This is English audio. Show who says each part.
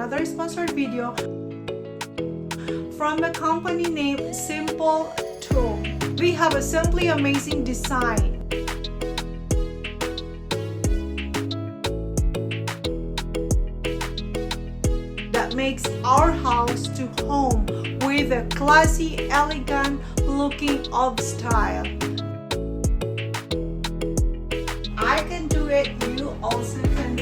Speaker 1: another sponsored video from the company named Simpletome. We have a simply amazing design. That makes our house to home with a classy, elegant looking of style. I can do it, you also can do it.